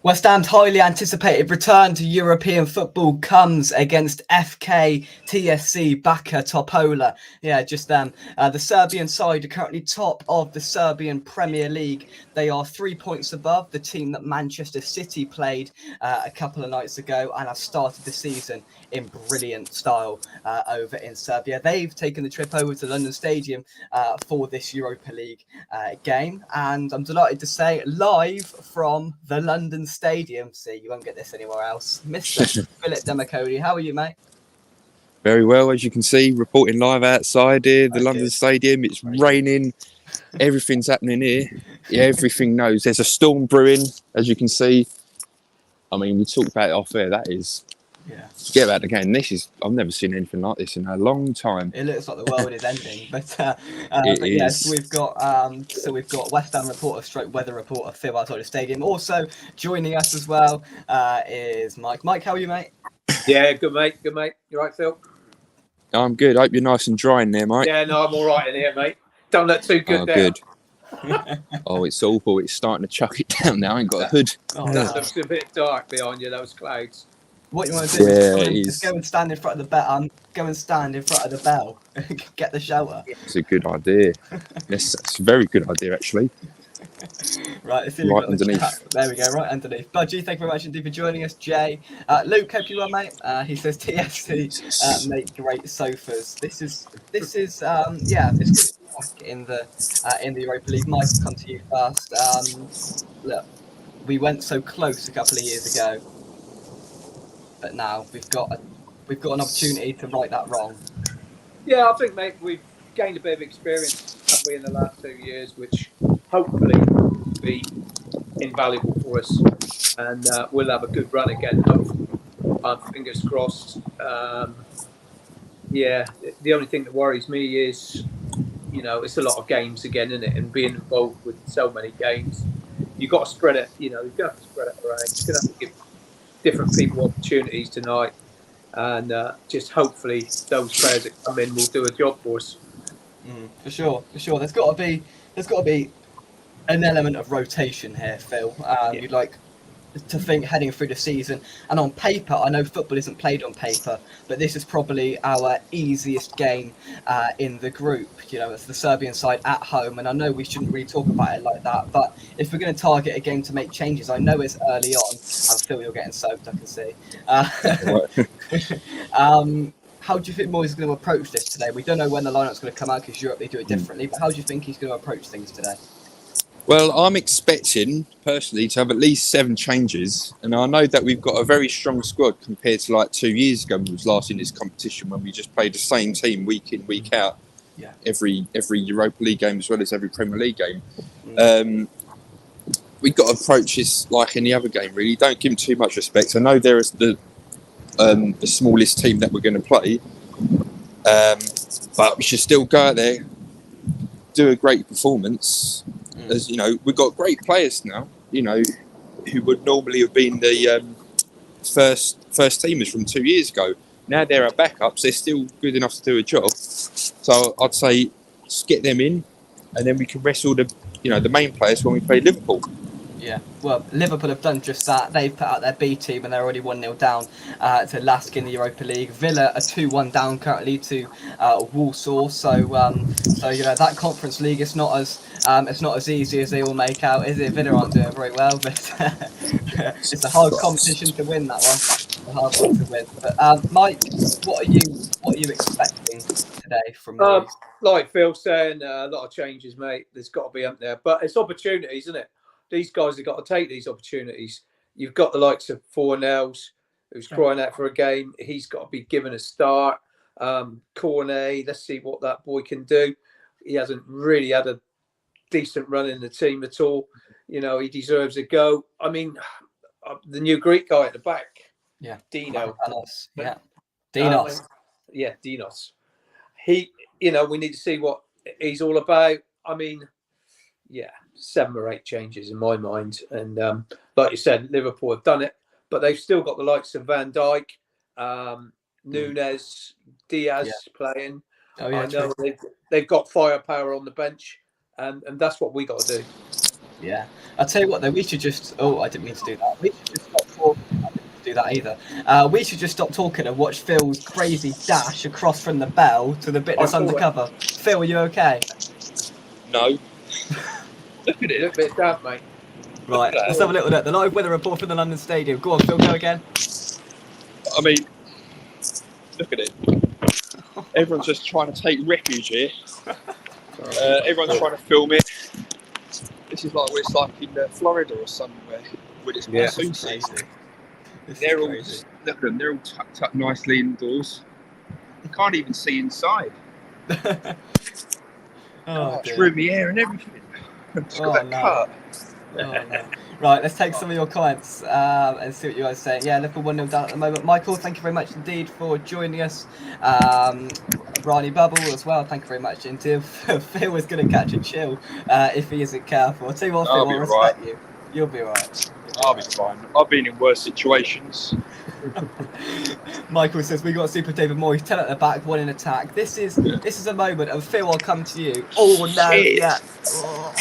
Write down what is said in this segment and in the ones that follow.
West Ham's highly anticipated return to European football comes against FK TSC Baka Topola. Yeah, just them. The Serbian side are currently top of the Serbian Premier League. They are 3 points above the team that Manchester City played a couple of nights ago and have started the season in brilliant style over in Serbia. They've taken the trip over to London Stadium for this Europa League game, and I'm delighted to say live from the London Stadium. See, you won't get this anywhere else. Mr. Philip Demacody, how are you, mate? Very well, as you can see, reporting live outside here, the London Stadium. It's raining. Everything's happening here. Yeah, everything knows. There's a storm brewing, as you can see. I mean, we talked about it off air. That is, forget about the game. I've never seen anything like this in a long time. It looks like the world is ending, but yes, we've got West Ham reporter, weather reporter Phil outside the stadium. Also joining us as well is Mike. Mike, how are you, mate? Yeah, good mate. Good mate. You right, Phil? I'm good. Hope you're nice and dry in there, Mike. Yeah, no, I'm all right in here, mate. Don't look too good there. Good. Oh, it's awful. It's starting to chuck it down now. I ain't got a hood. That looks a bit dark behind you, those clouds. What you want to do is go and stand in front of the bell. Go and stand in front of the bell. Get the shelter. It's a good idea. Yes, it's a very good idea, actually. Right, right underneath. There we go, right underneath. Budgie, thank you very much indeed for joining us. Jay, Luke, hope you well, mate. He says TSC make great sofas. This is this is back in the Europa League. Mike, come to you first. Look, we went so close a couple of years ago, but now we've got an opportunity to right that wrong. Yeah, I think, mate, we've gained a bit of experience, haven't we, in the last 2 years, which hopefully will be invaluable for us, and we'll have a good run again. Hopefully, fingers crossed. The only thing that worries me is, it's a lot of games again, isn't it? And being involved with so many games, you've got to spread it. You've got to spread it around. You're going to have to give different people opportunities tonight, and just hopefully those players that come in will do a job for us. For sure. There's got to be an element of rotation here, Phil. You'd like to think heading through the season, and on paper, I know football isn't played on paper, but this is probably our easiest game in the group. It's the Serbian side at home, and I know we shouldn't really talk about it like that, but if we're going to target a game to make changes, I know it's early on, and Phil, you're getting soaked, I can see. How do you think Moyes is going to approach this today? We don't know when the lineup's going to come out because Europe, they do it differently, but how do you think he's going to approach things today? Well, I'm expecting, personally, to have at least 7 changes. And I know that we've got a very strong squad compared to like 2 years ago when we was last in this competition, when we just played the same team week in, week out. Yeah. Every Europa League game as well as every Premier League game. We've got to approach this like any other game, really. Don't give them too much respect. I know there is the smallest team that we're going to play. But we should still go out there, do a great performance. As we've got great players now, who would normally have been the first teamers from 2 years ago. Now they're our backups. They're still good enough to do a job. So I'd say just get them in, and then we can rest all the main players when we play Liverpool. Yeah, well, Liverpool have done just that. They've put out their B team and they're already 1-0 down to Lask in the Europa League. Villa are 2-1 down currently to Warsaw. So that Conference League is not as easy as they all make out, is it? Villa aren't doing very well, but it's a hard competition to win, that one. A hard one to win. But Mike, what are you expecting today from Moyes? Like Phil saying, a lot of changes, mate. There's got to be up there, but it's opportunities, isn't it? These guys have got to take these opportunities. You've got the likes of Fornells, who's crying out for a game. He's got to be given a start. Cornet, let's see what that boy can do. He hasn't really had a decent run in the team at all. He deserves a go. I mean, the new Greek guy at the back. Yeah. Dino. Dinos. Dinos. We need to see what he's all about. I mean, 7 or 8 changes in my mind. And like you said, Liverpool have done it, but they've still got the likes of Van Dijk, Nunes, Diaz playing. Oh, yeah, I know they've got firepower on the bench, and that's what we got to do. Yeah. I'll tell you what, though, we should just. Oh, I didn't mean to do that. We should just stop talking. I didn't mean to do that either. We should just stop talking and watch Phil's crazy dash across from the bell to the bit I that's saw under it. cover. Phil, are you okay? No. Look at A little it. bit damp, mate. Right, let's have a little look. The live weather report from the London Stadium. Go on, Phil, go again. I mean, look at it. Everyone's just trying to take refuge here. Everyone's trying to film it. This is like it's like in Florida or somewhere with its monsoon season. They're all look at them. They're all tucked up nicely indoors. You can't even see inside. It's roomy air and everything. Just got that cut. No. Right, let's take some of your comments and see what you guys are saying. Yeah, Liverpool 1-0 down at the moment. Michael, thank you very much indeed for joining us. Ronnie Bubble as well, thank you very much indeed. Phil is going to catch a chill if he isn't careful. I'll tell you what, Phil, I'll respect you. You'll be alright. I'll be fine. I've been in worse situations. Michael says we got Super David Moyes, 10 at the back, 1 in attack. This is a moment, and Phil, I'll come to you. Oh no, yeah. Oh.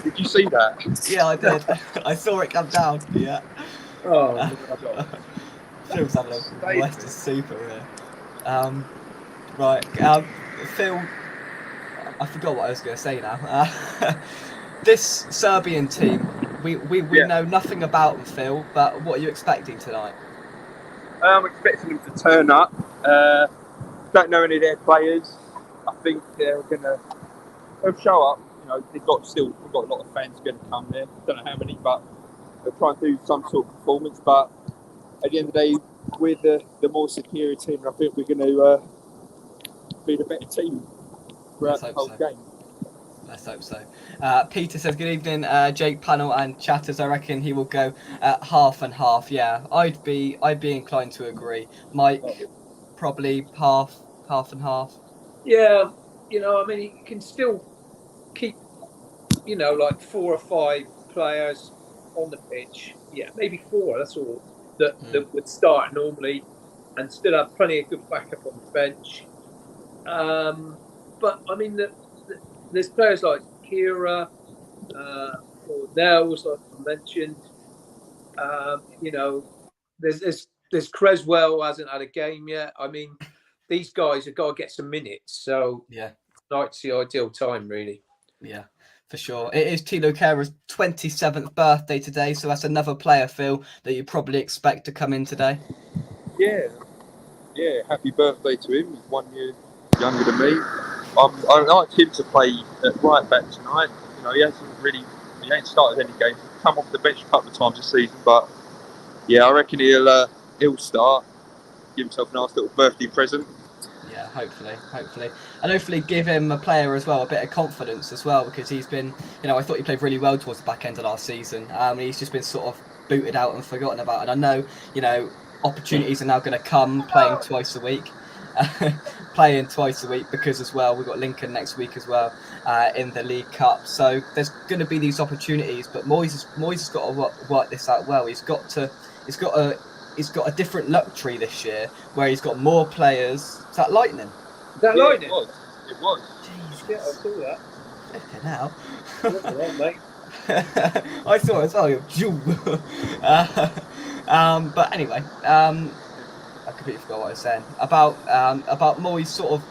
Did you see that? Yeah, I did. I saw it come down. Yeah. Oh, Phil's having a West is super here. Right, Phil. I forgot what I was going to say now. This Serbian team, we know nothing about them, Phil. But what are you expecting tonight? I'm expecting them to turn up. Don't know any of their players. I think they'll show up. You know, we've got a lot of fans going to come there. Don't know how many, but they'll try and do some sort of performance. But at the end of the day, we're the more superior team, and I think we're going to be the better team throughout the whole game. Let's hope so. Peter says, good evening, Jake, panel and chatters. I reckon he will go half and half. Yeah, I'd be inclined to agree. Mike, probably half and half. yeah, I mean, you can still keep, like 4 or 5 players on the pitch. Yeah, maybe 4. That's all that would start normally, and still have plenty of good backup on the bench. But I mean, there's players like Kira, or Nels, like I mentioned. There's Creswell hasn't had a game yet. I mean, these guys have got to get some minutes. So yeah, tonight's the ideal time, really. Yeah, for sure. It is Tilo Kera's 27th birthday today, so that's another player, Phil, that you probably expect to come in today. Yeah. Happy birthday to him. He's 1 year younger than me. I'd like him to play at right back tonight. You know, he ain't started any games. He's come off the bench a couple of times this season, but yeah, I reckon he'll start. Give himself a nice little birthday present. Yeah, hopefully, and hopefully give him a player as well, a bit of confidence as well, because he's been, I thought he played really well towards the back end of last season. He's just been sort of booted out and forgotten about. And I know, opportunities are now going to come playing twice a week. Because as well we've got Lincoln next week as well in the League Cup, so there's going to be these opportunities. But Moyes has got to work this out well. He's got a different luxury this year where he's got more players. Is that lightning? Lightning? It was. Jesus. Yeah, I saw that. Flipping hell. Well, mate. I saw it as well. But anyway, I completely forgot what I was saying about Moyes. Sort of,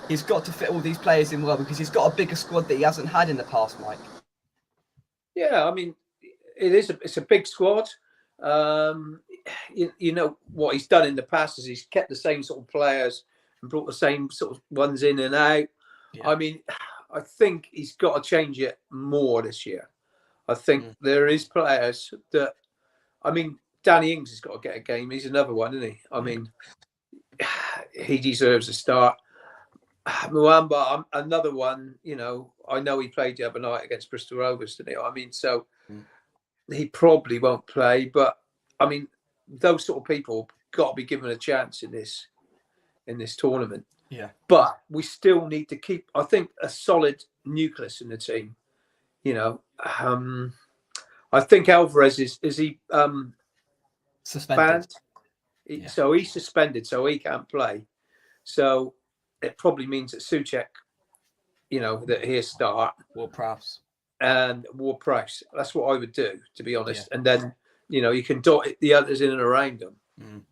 he's got to fit all these players in well because he's got a bigger squad that he hasn't had in the past, Mike. Yeah, I mean, it's a big squad. You know what he's done in the past is he's kept the same sort of players and brought the same sort of ones in and out. Yeah. I mean, I think he's got to change it more this year. I think there is players that, I mean, Danny Ings has got to get a game. He's another one, isn't he? I mean, he deserves a start. Muamba, another one, I know he played the other night against Bristol Rovers, didn't he? I mean, so he probably won't play, but I mean, those sort of people got to be given a chance in this tournament. Yeah. But we still need to keep, I think, a solid nucleus in the team. I think Alvarez is he suspended? Banned? Yeah. So he's suspended, so he can't play. So it probably means that Souček that he'll start Ward-Prowse. and Ward-Prowse. That's what I would do, to be honest. Yeah. And then, you can dot the others in and around them. Mm.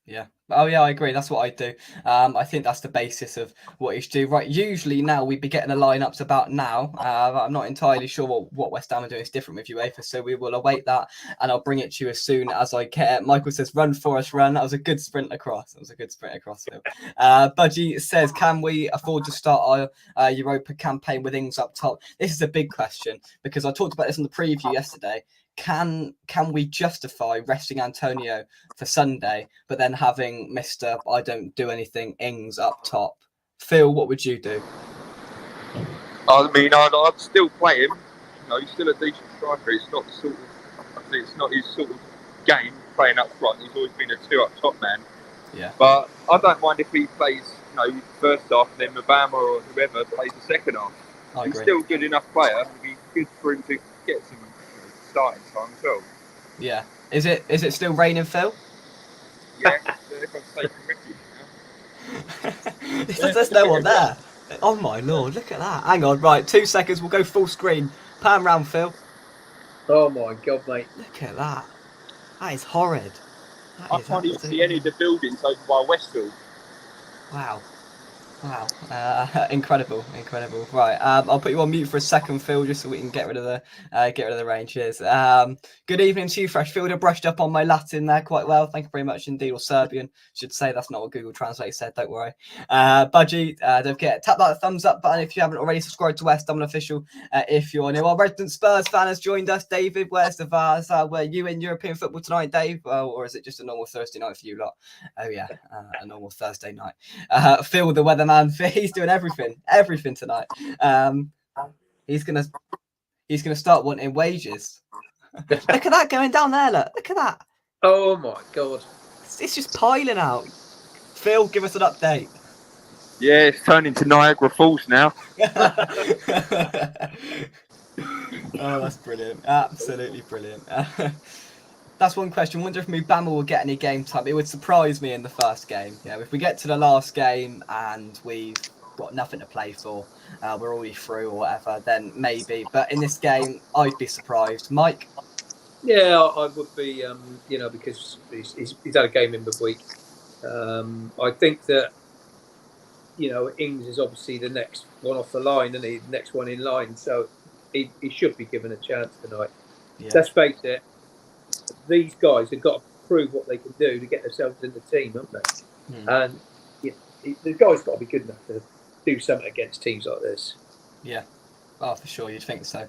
Yeah. Oh, yeah, I agree. That's what I do. I think that's the basis of what you should do. Right. Usually now we'd be getting the lineups about now. I'm not entirely sure what West Ham are doing is different with UEFA, so we will await that and I'll bring it to you as soon as I can. Michael says, "Run, Forest, run." That was a good sprint across. Phil. Budgie says, "Can we afford to start our Europa campaign with Ings up top?" This is a big question because I talked about this in the preview yesterday. Can we justify resting Antonio for Sunday, but then having Mr. I don't do anything Ings up top? Phil, what would you do? I mean, I'd still play him. He's still a decent striker. It's not it's not his sort of game playing up front. He's always been a 2 up top man. Yeah. But I don't mind if he plays, first half, and then Mabama or whoever plays the second half. He's still a good enough player. It'd be good for him to get some starting time as well. Yeah. Is it still raining, Phil? Yeah. Everyone's taking refuge now. There's no one there. Oh my lord! Look at that. Hang on. Right. 2 seconds. We'll go full screen. Pan round, Phil. Oh my god, mate! Look at that. That is horrid. I can't even see any of the buildings over by Westfield. Wow. Incredible. Right, I'll put you on mute for a second, Phil, just so we can get rid of the rain. Cheers. Good evening to you, Freshfielder. Brushed up on my Latin there quite well. Thank you very much indeed. Or Serbian, should say. That's not what Google Translate said. Don't worry. Budgie, don't forget, tap that thumbs up button if you haven't already. Subscribe to West Ham Official if you're new. Our resident Spurs fan has joined us. David, where's the VARs? Were you in European football tonight, Dave, or is it just a normal Thursday night for you lot? Oh yeah, a normal Thursday night. Phil, the weatherman. He's doing everything tonight. He's gonna start wanting wages. Look at that going down there. Look at that. Oh my god, it's just piling out. Phil, give us an update. Yeah, it's turning to Niagara Falls now. Oh, that's brilliant. Absolutely brilliant. That's one question. Wonder if Mubama will get any game time. It would surprise me in the first game. If we get to the last game and we've got nothing to play for, we're already through or whatever, then maybe. But in this game, I'd be surprised. Mike? Yeah, I would be, because he's had a game in the week. I think that, Ings is obviously the next one off the line, isn't he? The next one in line. So he should be given a chance tonight. Yeah. Let's face it. These guys have got to prove what they can do to get themselves in the team, haven't they? And the guys got to be good enough to do something against teams like this. Yeah. Oh, for sure, you'd think so.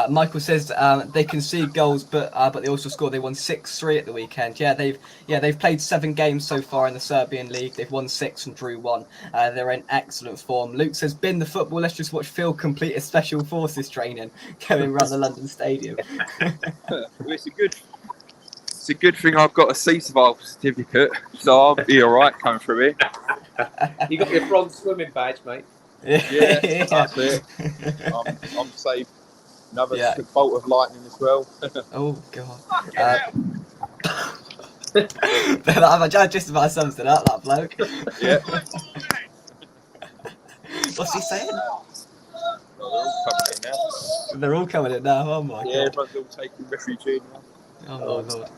Michael says they concede goals, but they also scored. They won 6-3 at the weekend. They've played 7 games so far in the Serbian league. They've won 6 and drew 1. They're in excellent form. Luke says, "Bin the football. Let's just watch Phil complete his special forces training going around the London Stadium." It's a good thing I've got a sea survival certificate, so I'll be all right coming through here. You got your bronze swimming badge, mate. Yeah, that's it. I'm safe. Another bolt of lightning as well. Oh god. That just about sums it up, that bloke. Yeah. What's he saying? Oh, they're all coming in now. Oh my god. Yeah, everyone's all taking refuge in now. Oh my lord.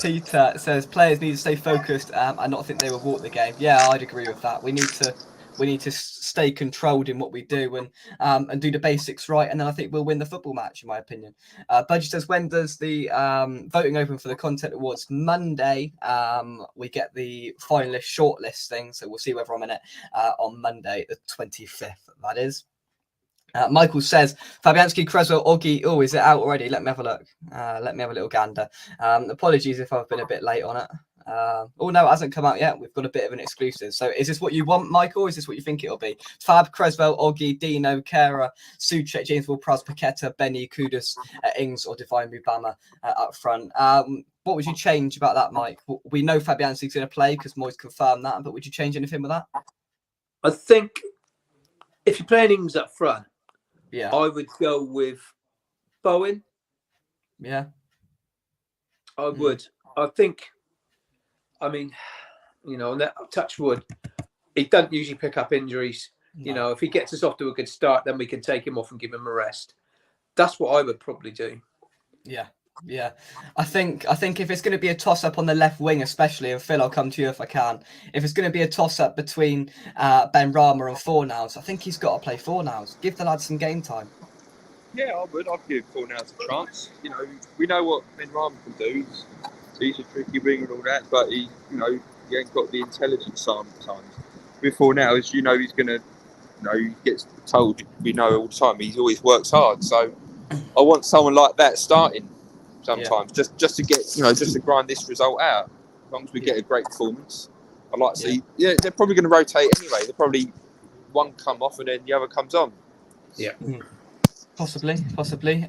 Peter says players need to stay focused and not think they will walk the game. Yeah, I'd agree with that. We need to stay controlled in what we do and do the basics right, and then I think we'll win the football match, in my opinion. Budgie says, when does the voting open for the Content Awards? Monday. We get the finalist shortlist thing, so we'll see whether I'm in it on Monday, the 25th. That is. Michael says, Fabianski, Creswell, Oggy. Oh, is it out already? Let me have a look. Let me have a little gander. Apologies if I've been a bit late on it. No, it hasn't come out yet. We've got a bit of an exclusive. So is this what you want, Michael? Or is this what you think it'll be? Fab, Creswell, Oggy, Dino, Kera, Suchek, James Ward-Prowse, Paqueta, Benny, Kudus, Ings, or Divine Mubama up front. What would you change about that, Mike? We know Fabianski's going to play because Moyes confirmed that, but would you change anything with that? I think if you're playing Ings up front, I would go with Bowen. Yeah. I would. I think, touch wood, he doesn't usually pick up injuries. You No. know, if he gets us off to a good start, then we can take him off and give him a rest. That's what I would probably do. Yeah. Yeah, I think if it's going to be a toss up on the left wing, especially, and Phil, I'll come to you if I can. If it's going to be a toss up between Ben Rama and Fornals, I think he's got to play Fornals. Give the lad some game time. Yeah, I would. I'd give Fornals a chance. You know, we know what Ben Rama can do. He's a tricky winger and all that, but he ain't got the intelligence sometimes. With Fornals, you know, he's gonna, he gets told. We know all the time. He always works hard. So I want someone like that starting sometimes, just to get, just to grind this result out. As long as we get a great performance, I like to see. Yeah, they're probably going to rotate anyway. They're probably one come off and then the other comes on. Yeah, possibly.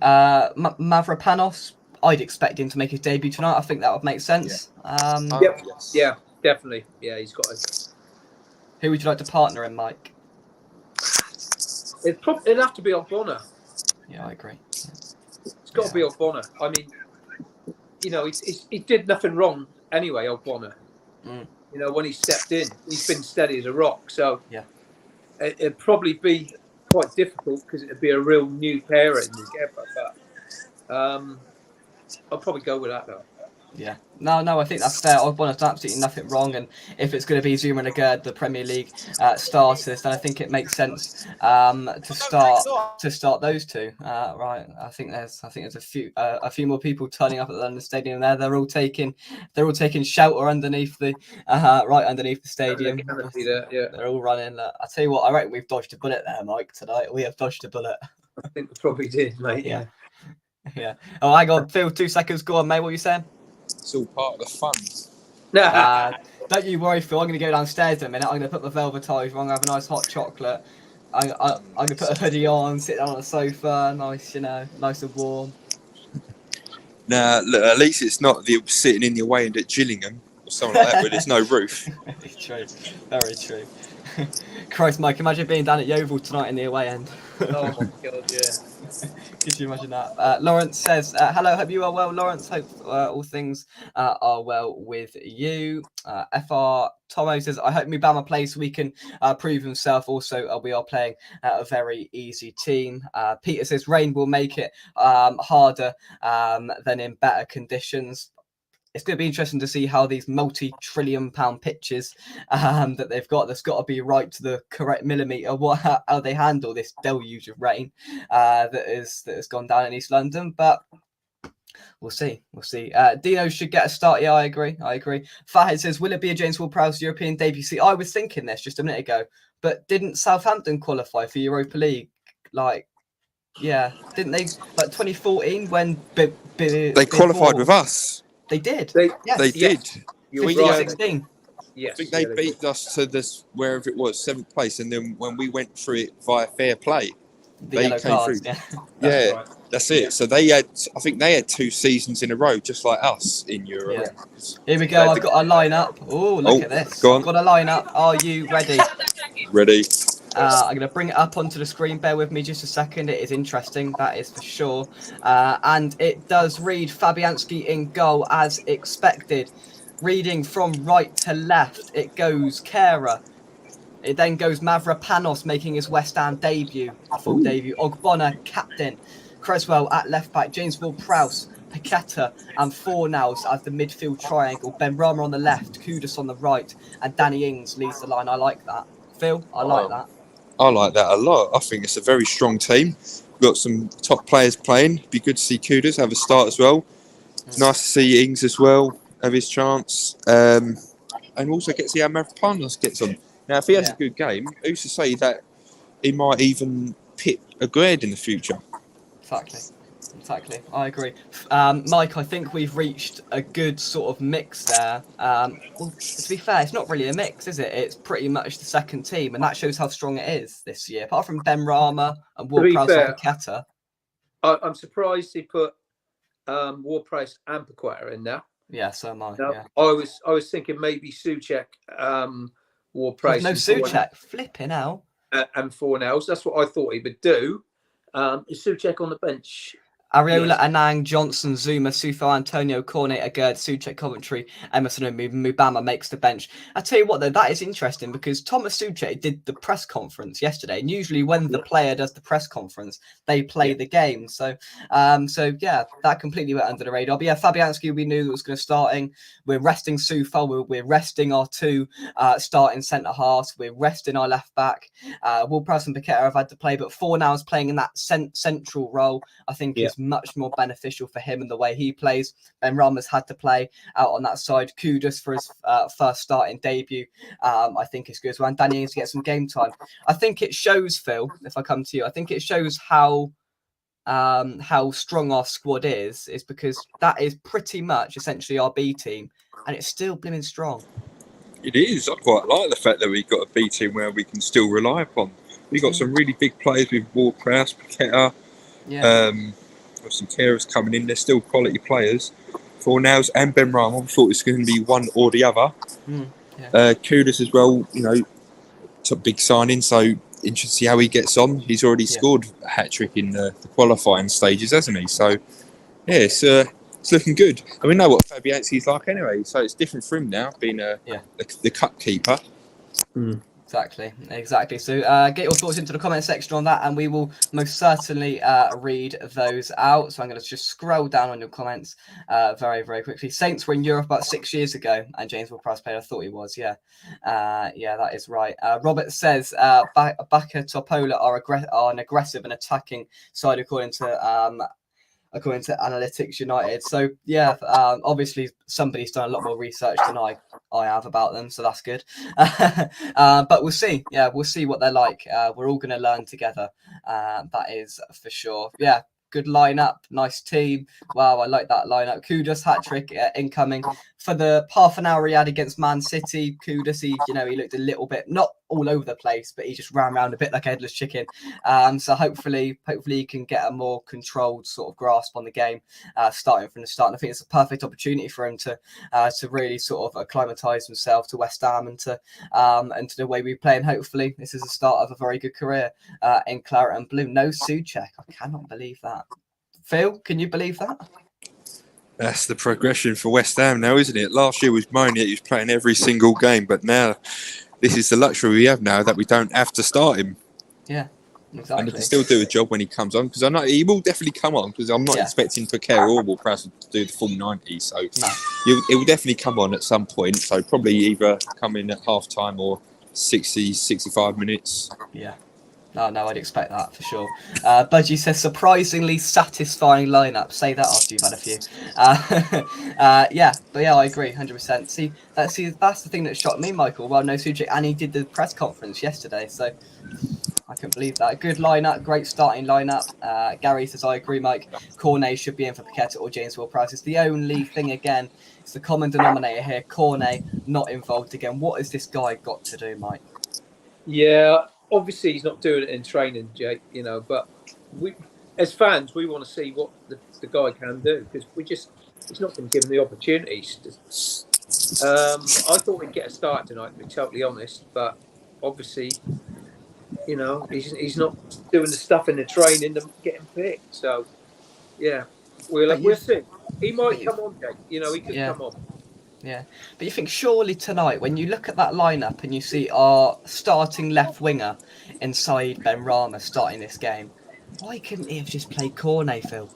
Mavropanos, I'd expect him to make his debut tonight. I think that would make sense. Yes. Yeah, definitely. Yeah, he's got it. Who would you like to partner in, Mike? It'd have to be Ogbonna. Yeah, I agree. It's got to be Ogbonna. I mean, he did nothing wrong anyway, Ogbonna. When he stepped in, he's been steady as a rock. So it'd probably be quite difficult because it'd be a real new pairing together. But I'll probably go with that though. Yeah. No, I think that's fair. Ogbonna's done absolutely nothing wrong, and if it's going to be Zuma and Agerd, the Premier League starters, then I think it makes sense to start those two. Right. I think there's a few more people turning up at the London Stadium there. They're all taking shelter underneath the underneath the stadium. They're all running. I tell you what, I reckon we've dodged a bullet there, Mike. Tonight we have dodged a bullet. I think we probably did, mate. Yeah. Yeah. Oh, hang on, Phil. 2 seconds. Go on, mate. What are you saying? It's all part of the fun. Don't you worry, Phil. I'm going to go downstairs in a minute. I'm going to put my velvetizer on, have a nice hot chocolate. I'm going to put a hoodie on, sit down on the sofa, nice and warm. Nah, look, at least it's not sitting in the away end at Gillingham or something like that where there's no roof. Very true. Very true. Christ, Mike, imagine being down at Yeovil tonight in the away end. Oh my God, yeah. Could you imagine that? Lawrence says, hello, hope you are well, Lawrence. Hope all things are well with you. FR Tomo says, I hope Mubama plays so we can prove himself. Also, we are playing a very easy team. Peter says, rain will make it harder than in better conditions. It's going to be interesting to see how these multi-trillion-pound pitches that they've got, that's got to be right to the correct millimetre, how they handle this deluge of rain that has gone down in East London. But we'll see. Dino should get a start. Yeah, I agree. Fahid says, will it be a James Ward-Prowse European debut? See, I was thinking this just a minute ago, but didn't Southampton qualify for Europa League? Didn't they? 2014 when they qualified with us. They did. They did. 15-16. Yes. I think they beat us to this, wherever it was, 7th place, and then when we went through it via fair play, they came cards, through. Yeah, that's it. So I think they had 2 seasons in a row, just like us in Europe. Yeah. Here we go. I've got a lineup. Oh, look at this. Go on. I've got a lineup. Are you ready? Ready. I'm going to bring it up onto the screen. Bear with me just a second. It is interesting, that is for sure. And it does read Fabianski in goal as expected. Reading from right to left, it goes Kera. It then goes Mavropanos making his West Ham debut, full debut. Ogbonna, captain. Creswell at left back. James Ward-Prowse, Paqueta and Fornals as the midfield triangle. Ben Rama on the left, Kudus on the right, and Danny Ings leads the line. I like that. Phil, I like that. I like that a lot. I think it's a very strong team. We've got some top players playing. Be good to see Kudus have a start as well. It's nice to see Ings as well have his chance. And also get to see how Mavropanos gets on. Now, if he has a good game, who's to say that he might even pit a grade in the future? Exactly. I agree. Mike, I think we've reached a good sort of mix there. Well, to be fair, it's not really a mix, is it? It's pretty much the second team, and that shows how strong it is this year. Apart from Ben Rama and Ward-Prowse and Paqueta. I'm surprised he put Ward-Prowse and Paqueta in now. Yeah, so am I. Yeah. I was thinking maybe Souček, Ward-Prowse. No Souček, flipping out. And Fornals. That's what I thought he would do. Is Souček on the bench? Areola, Yes. Anang, Johnson, Zuma, Sufo, Antonio, Cornet, Agerd, Suchek, Coventry, Emerson, and Mubama makes the bench. I tell you what, though, that is interesting because Thomas Suchek did the press conference yesterday, and usually when the player does the press conference, they play the game. So, yeah, that completely went under the radar. But yeah, Fabianski, we knew that was going to starting. We're resting Sufo. We're resting our two starting centre halves. We're resting our left back. Will Press and Paqueta have had to play, but Fornals playing in that central role, I think, is much more beneficial for him and the way he plays. Ben Rama's had to play out on that side. Kudus for his first starting debut, I think is good as well. And Danny needs to get some game time. I think it shows, Phil, if I come to you, I think it shows how strong our squad is because that is pretty much essentially our B team, and it's still blimmin' strong. It is. I quite like the fact that we've got a B team where we can still rely upon. We've got some really big players with Ward-Prowse, Paqueta, obviously Kera's coming in. They're still quality players. Fornals and Ben Rama, we thought it was going to be one or the other. Kudus as well, you know, it's a big signing, so interested to see how he gets on. He's already scored a hat-trick in the qualifying stages, hasn't he? So, yeah, it's looking good. And we know what Fabianski's like anyway, so it's different for him now, being the cup keeper. Exactly. So get your thoughts into the comment section on that, and we will most certainly read those out. So I'm going to just scroll down on your comments very, very quickly. Saints were in Europe about 6 years ago, and James Ward-Prowse played. I thought he was. Yeah, that is right. Robert says Bacca Topola are an aggressive and attacking side according to Analytics United. So yeah, obviously somebody's done a lot more research than I have about them, so that's good. But we'll see. Yeah, we'll see what they're like. We're all going to learn together. That is for sure. Yeah. Good lineup, nice team. Wow, I like that lineup. Kudus hat-trick incoming for the half an hour he had against Man City. Kudus, he looked a little bit not all over the place, but he just ran around a bit like a headless chicken. So hopefully he can get a more controlled sort of grasp on the game, starting from the start. And I think it's a perfect opportunity for him to really sort of acclimatise himself to West Ham and to the way we play. And hopefully this is the start of a very good career in claret and blue. No Souček, I cannot believe that. Phil, can you believe that? That's the progression for West Ham now, isn't it? Last year was moaning that he was playing every single game, but now this is the luxury we have now that we don't have to start him. Yeah, exactly. And he can still do a job when he comes on, because I know he will definitely come on, because I'm not expecting Paqueta or Ward-Prowse to do the full 90, so it will definitely come on at some point, so probably either come in at half-time or 60, 65 minutes. Yeah. No, I'd expect that for sure. Budgie says, surprisingly satisfying lineup. Say that after you've had a few. I agree, 100%. See, that's the thing that shocked me, Michael. Well, no Souček, and he did the press conference yesterday, so I couldn't believe that. Good lineup, great starting lineup. Gary says, I agree, Mike. Cornet should be in for Paqueta or James Ward-Prowse. It's the only thing, again, it's the common denominator here. Cornet not involved again. What has this guy got to do, Mike? Yeah. Obviously, he's not doing it in training, Jake, but we, as fans, we want to see what the guy can do, because he's not been given the opportunities. I thought he'd get a start tonight, to be totally honest, but obviously, he's not doing the stuff in the training to get him picked. So, yeah, we'll see. He might come on, Jake. He could come on. Yeah, but you think surely tonight, when you look at that lineup and you see our starting left winger inside Ben Rama starting this game, why couldn't he have just played Cornet, Phil?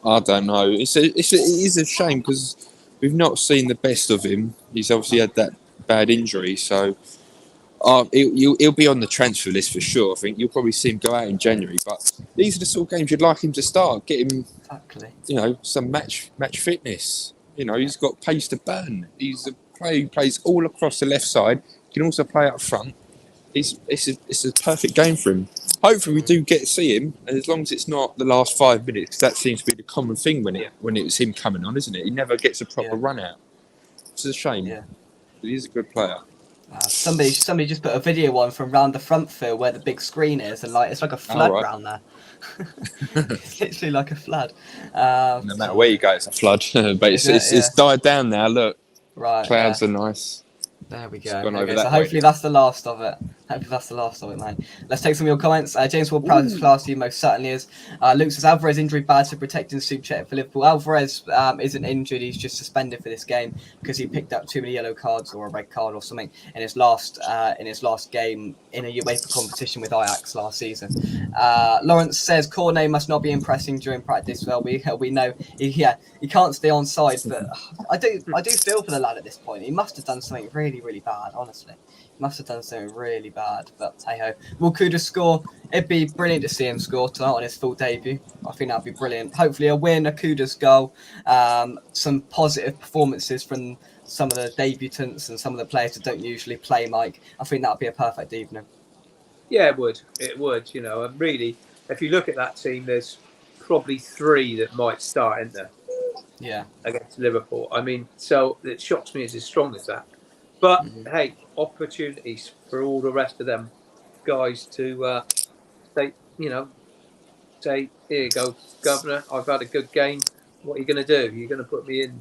I don't know. It is a shame, because we've not seen the best of him. He's obviously had that bad injury, so he'll be on the transfer list for sure. I think you'll probably see him go out in January. But these are the sort of games you'd like him to start. Get him, some match fitness. He's got pace to burn. He's a player who plays all across the left side. He can also play up front. It's a perfect game for him. Hopefully we do get to see him, and as long as it's not the last 5 minutes, because that seems to be the common thing when it was him coming on, isn't it? He never gets a proper run out. It's a shame. Yeah. But he's a good player. Somebody just put a video on from round the front field where the big screen is, and it's like a flood round there. It's literally like a flood. No matter where you go, it's a flood. But it's died down now. Look, clouds are nice. There we go. So hopefully that's the last of it. Hopefully that's the last of it, mate. Let's take some of your comments. James Ward-Prowse is class, he most certainly is. Luke says, Alvarez injury bad, so protecting Super Chat for Liverpool. Alvarez isn't injured, he's just suspended for this game because he picked up too many yellow cards or a red card or something in his last game in a UEFA competition with Ajax last season. Lawrence says, Cornet must not be impressing during practice. Well, we know he can't stay on side, but I do feel for the lad at this point. He must have done something really, really bad, honestly. Must have done something really bad, but hey ho. Will Kudus score? It'd be brilliant to see him score tonight on his full debut. I think that'd be brilliant. Hopefully a win, a Kudus goal, some positive performances from some of the debutants and some of the players that don't usually play, Mike. I think that'd be a perfect evening. Yeah, it would. It would, you know, and really, if you look at that team, there's probably 3 that might start, isn't there? Yeah. Against Liverpool. I mean, so it shocks me it's as strong as that. But hey, opportunities for all the rest of them guys to say, here you go, Governor. I've had a good game. What are you going to do? You're going to put me in.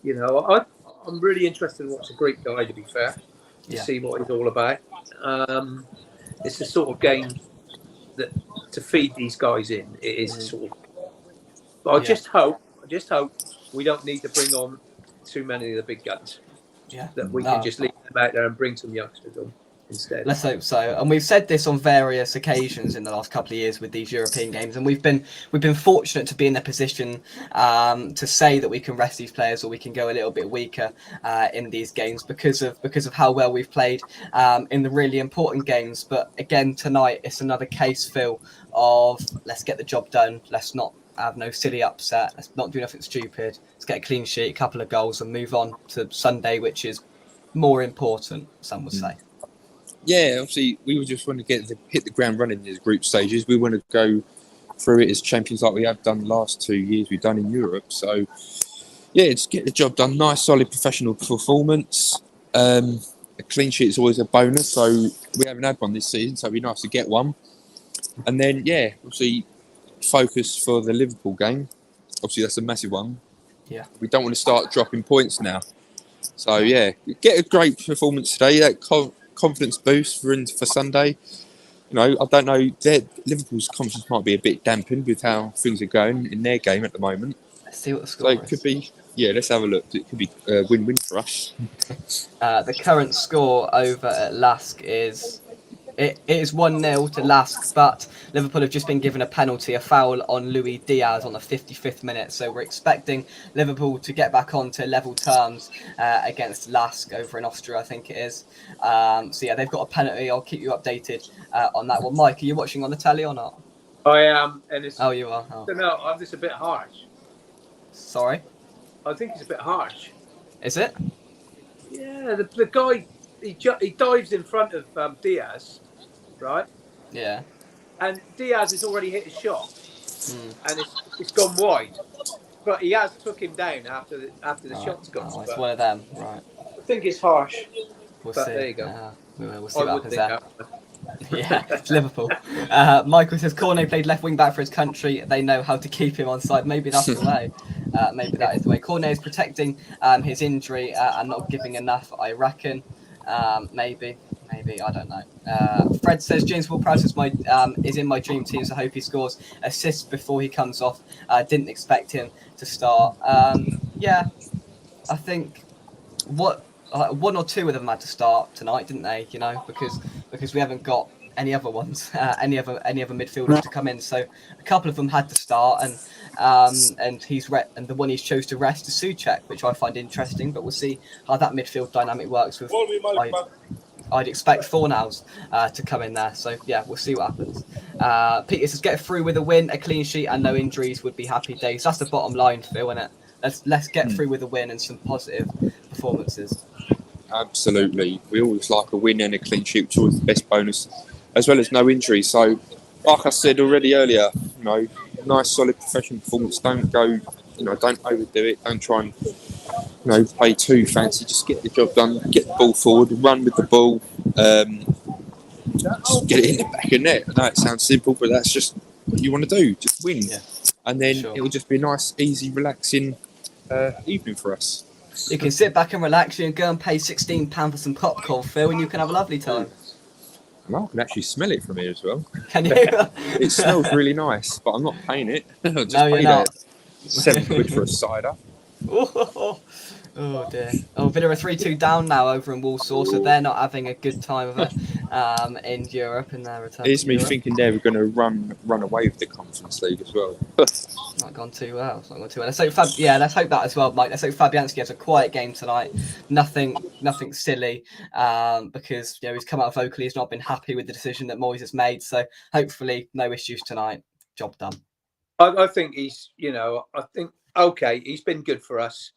You know, I'm really interested in what's a Greek guy, to be fair, to see what he's all about. It's the sort of game that to feed these guys in. It is sort of. But I just hope we don't need to bring on too many of the big guns. Yeah, that we can just leave them out there and bring some youngsters on instead. Let's hope so. And we've said this on various occasions in the last couple of years with these European games, and we've been fortunate to be in a position to say that we can rest these players or we can go a little bit weaker in these games because of how well we've played in the really important games. But again, tonight it's another case, Phil, of let's get the job done. Let's not have no silly upset. Let's not do nothing stupid. Let's get a clean sheet, a couple of goals, and move on to Sunday, which is more important, some would say. Yeah, obviously, we just want to hit the ground running in these group stages. We want to go through it as champions like we have done the last 2 years we've done in Europe. So, yeah, just get the job done. Nice, solid, professional performance. A clean sheet is always a bonus, so we haven't had one this season, so it'd be nice to get one. And then, yeah, obviously, focus for the Liverpool game. Obviously, that's a massive one. Yeah. We don't want to start dropping points now. So, yeah, get a great performance today. That confidence boost for Sunday. You know, I don't know. Liverpool's confidence might be a bit dampened with how things are going in their game at the moment. Let's see what the score is. So it could be, let's have a look. It could be a win-win for us. The current score over at Lask is... It is 1-0 to Lask, but Liverpool have just been given a foul on Luis Diaz on the 55th minute. So we're expecting Liverpool to get back onto level terms against Lask over in Austria, I think it is. So yeah, they've got a penalty. I'll keep you updated on that one. Mike, are you watching on the telly or not? I am, and it's. Oh, you are. Oh. No, I'm just a bit harsh. Sorry. I think it's a bit harsh. Is it? Yeah, the guy he dives in front of Diaz. Right? Yeah. And Diaz has already hit his shot, and it's gone wide. But he has took him down after the shot's gone. Oh, it's one of them, right? I think it's harsh. We'll but see. There you go. We'll see what happens there. Yeah, it's Liverpool. Michael says Cornet played left wing back for his country. They know how to keep him on side. Maybe that's the way. Maybe that is the way. Cornet is protecting his injury and not giving enough, I reckon. Maybe, I don't know. Fred says James Ward-Prowse is in my dream team, so I hope he scores assists before he comes off. Didn't expect him to start. Yeah, I think one or two of them had to start tonight, didn't they? You know, because we haven't got any other ones, any other midfielders to come in. So a couple of them had to start, and and the one he's chose to rest is Souček, which I find interesting. But we'll see how that midfield dynamic works with. I'd expect Fornals to come in there. So, yeah, we'll see what happens. Peter says, get through with a win, a clean sheet, and no injuries would be happy days. That's the bottom line, Phil, isn't it? Let's get through with a win and some positive performances. Absolutely. We always like a win and a clean sheet, which is always the best bonus, as well as no injuries. So, like I said already earlier, you know, nice, solid, professional performance. Don't go, don't overdo it. Don't try and play too fancy. Just get the job done, get the ball forward, run with the ball, just get it in the back of net. I know it sounds simple, but that's just what you want to do. Just win. Yeah. And then it will just be a nice, easy, relaxing evening for us. You can sit back and relax. You can go and pay £16 for some popcorn, Phil, and you can have a lovely time. Well, I can actually smell it from here as well. Can you? It smells really nice, but I'm not paying it. I just No, you're paid not. £7 for a cider. Oh dear. Oh, Villa are 3-2 down now over in Walsall, so they're not having a good time of it in Europe in their return Here's to me Europe. thinking they were going to run away with the Conference League as well. It's not gone too well. It's not gone too well. Let's hope that as well, Mike. Let's hope Fabianski has a quiet game tonight. Nothing silly. Because he's come out vocally. He's not been happy with the decision that Moyes has made. So hopefully, no issues tonight. Job done. I think he's, okay, he's been good for us,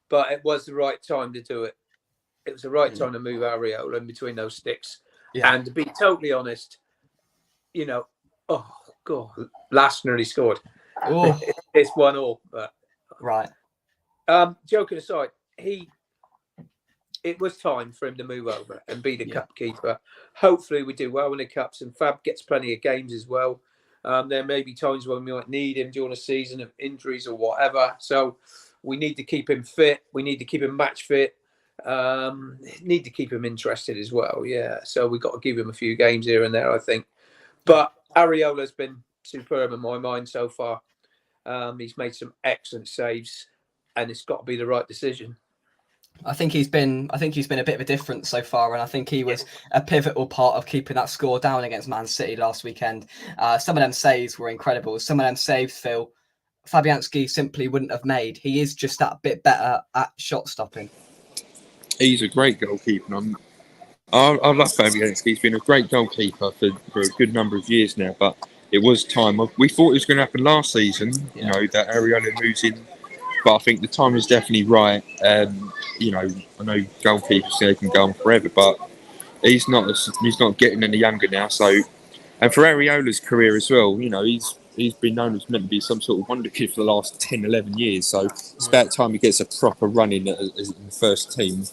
but it was the right time to do it. It was the right time to move Areola in between those sticks. Yeah. And to be totally honest, oh God, Last nearly scored. Oh, It's 1-1, but right. Joking aside, it was time for him to move over and be the cup keeper. Hopefully, we do well in the cups, and Fab gets plenty of games as well. There may be times when we might need him during a season of injuries or whatever. So we need to keep him fit. We need to keep him match fit. Need to keep him interested as well. Yeah. So we've got to give him a few games here and there, I think. But Areola's been superb in my mind so far. He's made some excellent saves, and it's got to be the right decision. I think he's been a bit of a difference so far, and I think he was a pivotal part of keeping that score down against Man City last weekend. Some of them saves were incredible. Some of them saves, Phil, Fabianski simply wouldn't have made. He is just that bit better at shot stopping. He's a great goalkeeper. I love Fabianski. He's been a great goalkeeper for a good number of years now, but it was time. We thought it was going to happen last season, that Areola moves in. But I think the time is definitely right. I know goalkeepers they can go on forever, but he's not getting any younger now. So, and for Areola's career as well, he's been known as meant to be some sort of wonder kid for the last 10, 11 years. So it's about time he gets a proper run in the first team.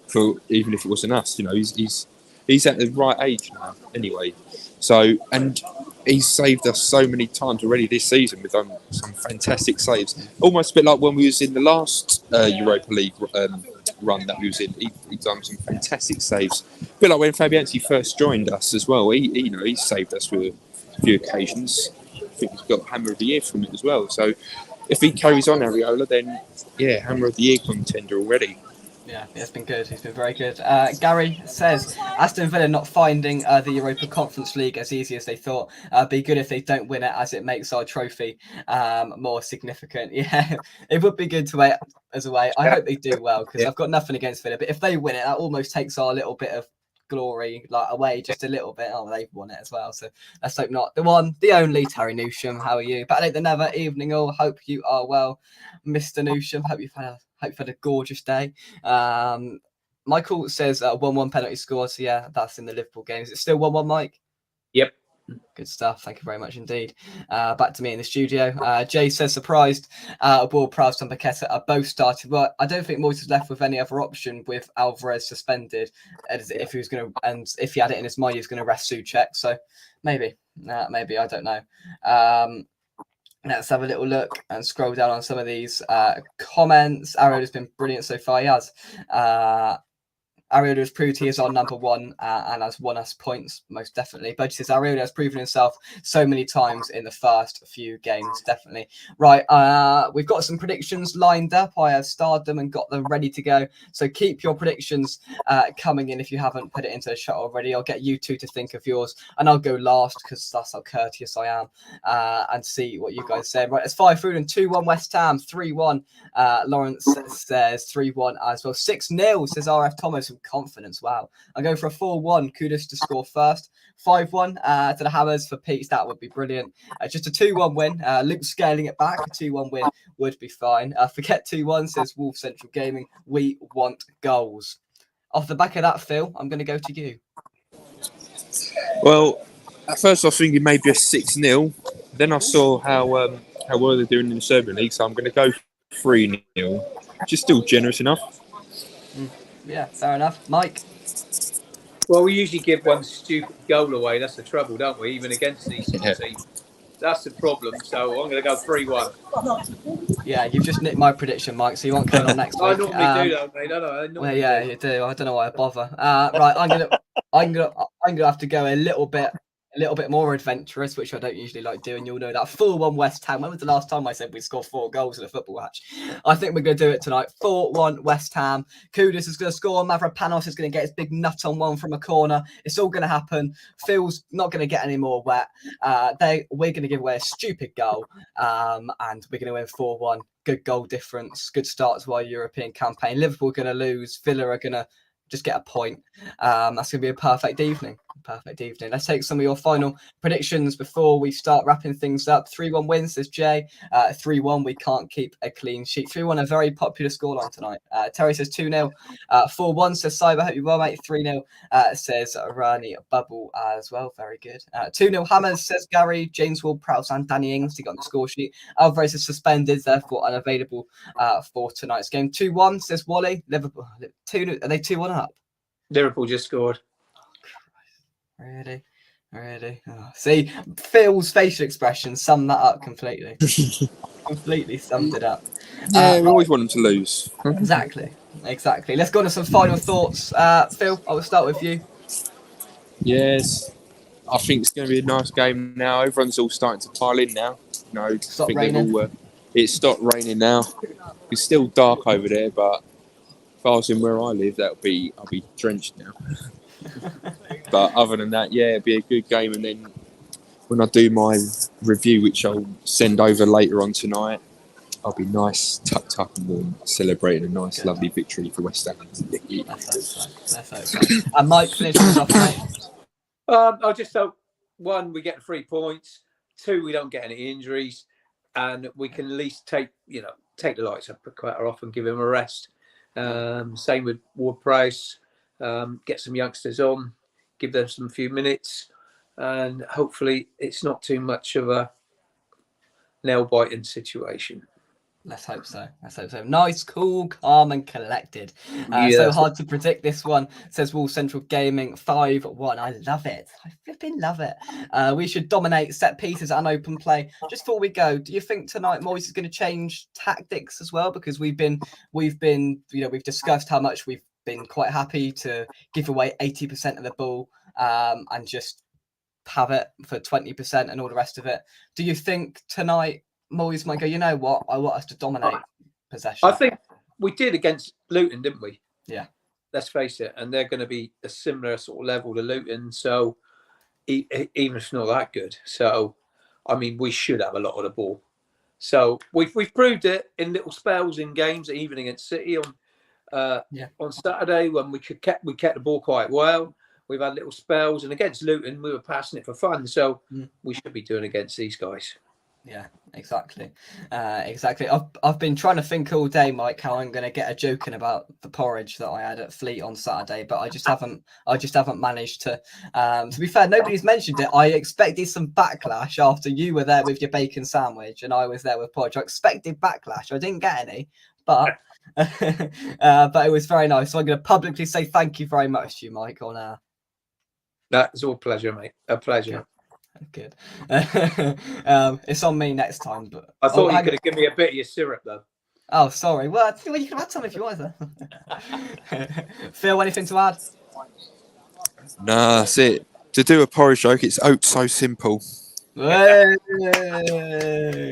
For even if it wasn't us, he's at the right age now. Anyway, so and. He's saved us so many times already this season with some fantastic saves. Almost a bit like when we was in the last Europa League run that we was in. He done some fantastic saves. A bit like when Fabianski first joined us as well. He saved us with a few occasions. I think he's got Hammer of the Year from it as well. So if he carries on Areola, then Hammer of the Year contender already. Yeah, it's been good. He's been very good. Gary says, Aston Villa not finding the Europa Conference League as easy as they thought. Be good if they don't win it, as it makes our trophy more significant. Yeah, it would be good to wait as a way. I hope they do well, because I've got nothing against Villa. But if they win it, that almost takes our little bit of glory away just a little bit. Oh, they've won it as well. So let's hope not. The one, the only, Terry Newsham. How are you? Better late than never. Evening all. Hope you are well, Mr. Newsham. Hope you've had a gorgeous day. Michael says 1-1 penalty score. So yeah, that's in the Liverpool game. Is it still 1-1, Mike? Yep. Good stuff. Thank you very much indeed. Back to me in the studio. Jay says, surprised Ward Prowse and Paqueta are both started. Well, I don't think Moyes is left with any other option with Alvarez suspended. If he was going to, and if he had it in his mind, he was going to rest Souček. So maybe I don't know. Let's have a little look and scroll down on some of these comments. Areola has been brilliant so far. He has. Areola has proved he is our number one and has won us points, most definitely. But says Areola has proven himself so many times in the first few games, definitely. Right, we've got some predictions lined up. I have starred them and got them ready to go. So keep your predictions coming in if you haven't put it into the chat already. I'll get you two to think of yours, and I'll go last because that's how courteous I am, and see what you guys said. Right, it's 5-3 and 2-1 West Ham, 3-1. Lawrence says 3-1 as well. 6-0 says RF Thomas. Confidence. Wow. I'll go for a 4-1. Kudus to score first. 5-1 to the Hammers for Pete's. That would be brilliant. Just a 2-1 win. Luke scaling it back. A 2-1 win would be fine. Forget 2-1 says Wolf Central Gaming. We want goals. Off the back of that, Phil, I'm going to go to you. Well, at first I was thinking maybe a 6-0. Then I saw how well they're doing in the Serbian League, so I'm going to go 3-0. Which is still generous enough. Yeah, fair enough. Mike? Well, we usually give one stupid goal away. That's the trouble, don't we? Even against these teams. That's the problem. So I'm going to go 3-1. Yeah, you've just nicked my prediction, Mike, so you won't come on next week. I normally do, don't I? Well, yeah, you do. I don't know why I bother. Right, I'm gonna I'm gonna have to go a little bit more adventurous, which I don't usually like doing. You'll know that 4-1 West Ham. When was the last time I said we scored 4 goals in a football match? I think we're going to do it tonight. 4-1 West Ham. Kudus is going to score. Mavropanos is going to get his big nut on one from a corner. It's all going to happen. Phil's not going to get any more wet. We're going to give away a stupid goal, and we're going to win 4-1. Good goal difference. Good start to our European campaign. Liverpool are going to lose. Villa are going to just get a point. That's going to be a perfect evening. Let's take some of your final predictions before we start wrapping things up. 3-1 wins, says Jay. 3-1, we can't keep a clean sheet. 3-1, a very popular scoreline tonight. Terry says 2-0. 4-1, says Cyber. Hope you're well, mate. 3-0, says Rani Bubble as well. Very good. 2-0 Hammers, says Gary. James Ward-Prowse and Danny Ings. He got on the score sheet. Alvarez is suspended, therefore unavailable for tonight's game. 2-1, says Wally. Liverpool. 2-0. Are they 2-1 up? Liverpool just scored. Really? Oh, see, Phil's facial expression summed that up completely. Completely summed it up. Yeah, we always want them to lose. Exactly. Let's go on to some final thoughts. Phil, I will start with you. Yes, I think it's going to be a nice game now. Everyone's all starting to pile in now. Stop raining. It's stopped raining now. It's still dark over there, but if I was in where I live, I'll be drenched now. But other than that, yeah, it'll be a good game. And then when I do my review, which I'll send over later on tonight, I'll be nice, tucked up and warm, celebrating a nice, lovely victory for West Ham. Let's hope so. And Mike, finish us off, mate. I just hope, 1, we get 3 points. 2, we don't get any injuries, and we can at least take the lights up quite off and give him a rest. Same with Ward-Prowse. Get some youngsters on, give them some few minutes, and hopefully it's not too much of a nail-biting situation. Let's hope so. Nice, cool, calm and collected. So hard to predict this one, says Wall Central Gaming. 5-1. I love it. I flipping love it. We should dominate set pieces and open play. Just before we go, do you think tonight Moyes is going to change tactics as well? Because we've discussed how much we've been quite happy to give away 80% of the ball and just have it for 20% and all the rest of it. Do you think tonight Moyes might go, you know what, I want us to dominate possession? I think we did against Luton, didn't we? Yeah. Let's face it. And they're going to be a similar sort of level to Luton. So even if it's not that good. So, I mean, we should have a lot of the ball. So we've proved it in little spells in games, even against City on Saturday when we kept the ball quite well. We've had little spells, and against Luton we were passing it for fun. So we should be doing against these guys. Yeah, exactly. I've been trying to think all day, Mike, how I'm going to get a joke in about the porridge that I had at Fleet on Saturday, but I just haven't managed to. To be fair, nobody's mentioned it. I expected some backlash after you were there with your bacon sandwich and I was there with porridge. I expected backlash. I didn't get any, but but it was very nice. So I'm going to publicly say thank you very much to you, Mike, on air. That's all pleasure, mate. A pleasure. Good. It's on me next time. But I thought you could have given me a bit of your syrup, though. Oh, sorry. Well, you can add some if you want. Phil, anything to add? Nah, that's it. To do a porridge joke, it's so simple. Hey,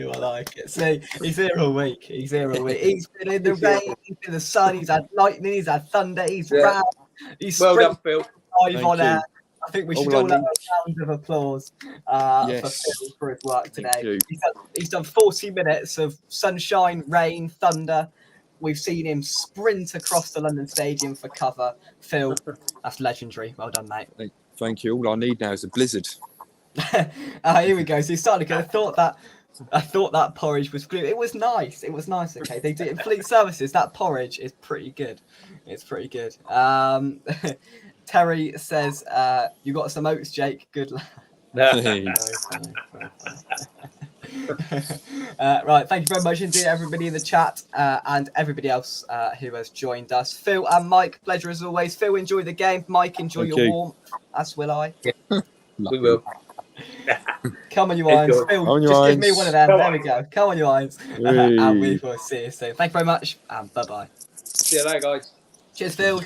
I like it. See, he's here all week. He's been in the rain, he's been in the sun, he's had lightning, he's had thunder, he's round. He's well done, Phil. Live on air. I think we should all have a round of applause for Phil for his work today. He's done 40 minutes of sunshine, rain, thunder. We've seen him sprint across the London Stadium for cover. Phil, that's legendary. Well done, mate. Thank you. All I need now is a blizzard. Here we go. So he's starting to go. I thought that porridge was glue. It was nice. Okay, they do it in Fleet Services. That porridge is pretty good. It's pretty good. Terry says, "You got some oats, Jake. Good luck." Right. Thank you very much indeed, everybody in the chat and everybody else who has joined us. Phil and Mike, pleasure as always. Phil, enjoy the game. Mike, enjoy your warmth. As will I. Yeah. We will. Come on, you irons. Phil, just give me one of them. There we go. Come on, you irons. And we will see you soon. Thank you very much, and bye-bye. See you later, guys. Cheers, Phil.